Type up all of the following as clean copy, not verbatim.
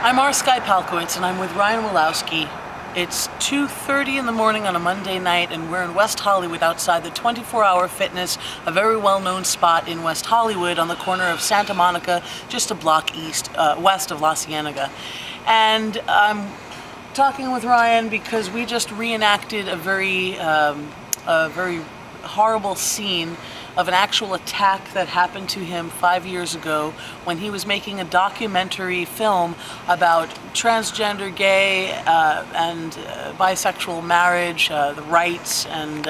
I'm R. Sky Palkowitz, and I'm with Ryan Wolowski. It's 2:30 in the morning on a Monday night, and we're in West Hollywood outside the 24-Hour Fitness, a very well-known spot in West Hollywood on the corner of Santa Monica, just a block west of La Cienega. And I'm talking with Ryan because we just reenacted a very horrible scene of an actual attack that happened to him 5 years ago when he was making a documentary film about transgender, gay, and bisexual marriage, the rights, and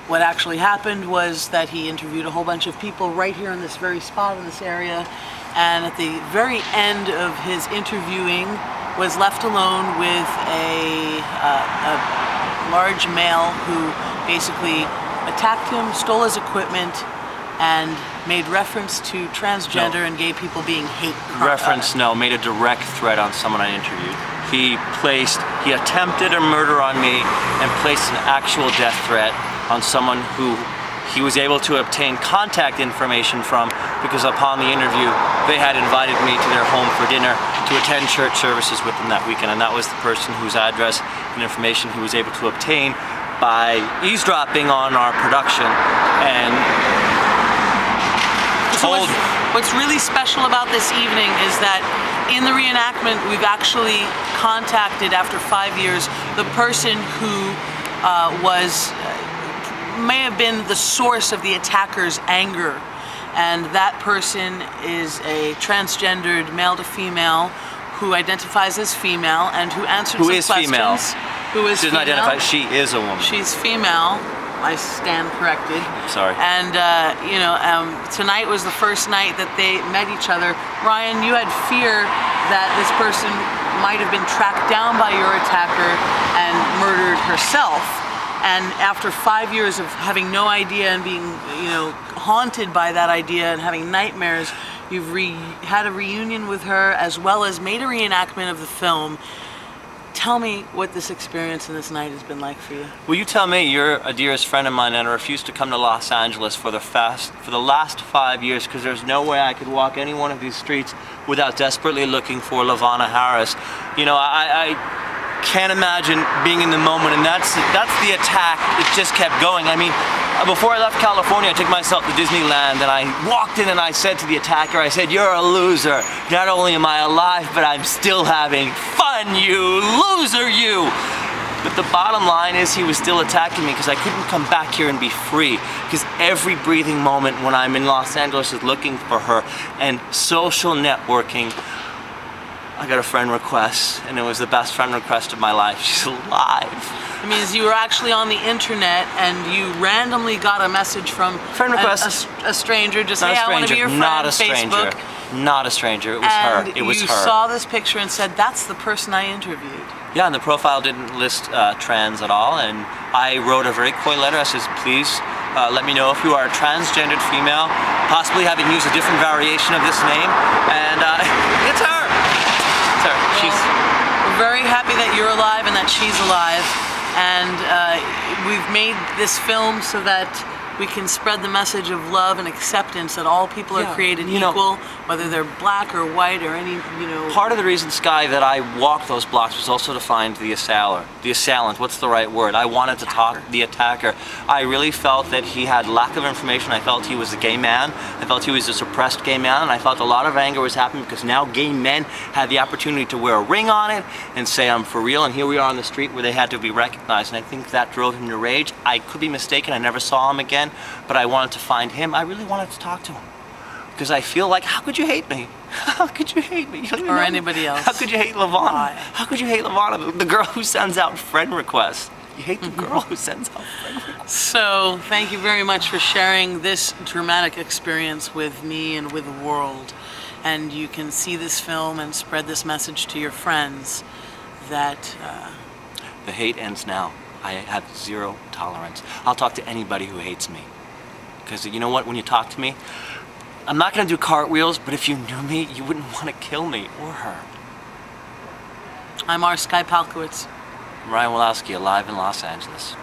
what actually happened was that he interviewed a whole bunch of people right here in this very spot in this area, and at the very end of his interviewing was left alone with a large male who basically attacked him, stole his equipment, and made reference to transgender and gay people being hate crimes. Made a direct threat on someone I interviewed. He attempted a murder on me and placed an actual death threat on someone who he was able to obtain contact information from, because upon the interview they had invited me to their home for dinner to attend church services with them that weekend, and that was the person whose address and information he was able to obtain by eavesdropping on our production and told... What's really special about this evening is that in the reenactment we've actually contacted, after 5 years, the person who may have been the source of the attacker's anger, and that person is a transgendered male to female who identifies as female and who answered some questions. Who is she doesn't identify. She is a woman. She's female. I stand corrected. Sorry. And tonight was the first night that they met each other. Ryan, you had fear that this person might have been tracked down by your attacker and murdered herself. And after 5 years of having no idea and being, haunted by that idea and having nightmares, you've had a reunion with her as well as made a reenactment of the film. Tell me what this experience and this night has been like for you. Well, you tell me. You're a dearest friend of mine, and I refused to come to Los Angeles for the last 5 years because there's no way I could walk any one of these streets without desperately looking for LaVonna Harris. I can't imagine being in the moment, and that's the attack. It just kept going. I mean, before I left California, I took myself to Disneyland, and I walked in and I said to the attacker, I said, "You're a loser. Not only am I alive, but I'm still having fun, you loser, you!" But the bottom line is he was still attacking me because I couldn't come back here and be free, because every breathing moment when I'm in Los Angeles is looking for her. And social networking, I got a friend request, and it was the best friend request of my life. She's alive. It means you were actually on the internet and you randomly got a message from friend request. A stranger, just not hey, a stranger. I want to be your friend. Not a stranger. Facebook. Not a stranger. It was her. It was her. You saw this picture and said, "That's the person I interviewed." Yeah, and the profile didn't list trans at all, and I wrote a very coy letter. I says, "Please let me know if you are a transgendered female, possibly having used a different variation of this name," and it's her. It's her. We're very happy that you're alive and that she's alive, and we've made this film so that we can spread the message of love and acceptance that all people are created equal, whether they're black or white or any, Part of the reason, Sky, that I walked those blocks was also to find the assailant. What's the right word? I wanted to talk the attacker. I really felt that he had lack of information. I felt he was a gay man. I felt he was a suppressed gay man, and I felt a lot of anger was happening because now gay men had the opportunity to wear a ring on it and say, "I'm for real," and here we are on the street where they had to be recognized, and I think that drove him to rage. I could be mistaken. I never saw him again. But I wanted to find him. I really wanted to talk to him because I feel like, how could you hate me? How could you hate me? Or anybody else. How could you hate LaVonna? How could you hate LaVonna, the girl who sends out friend requests? You hate the girl who sends out friend requests. So, thank you very much for sharing this dramatic experience with me and with the world. And you can see this film and spread this message to your friends that... the hate ends now. I have zero tolerance. I'll talk to anybody who hates me. Because you know what, when you talk to me, I'm not going to do cartwheels, but if you knew me, you wouldn't want to kill me or her. I'm R. Sky Palkowitz. Ryan Wolowski, alive in Los Angeles.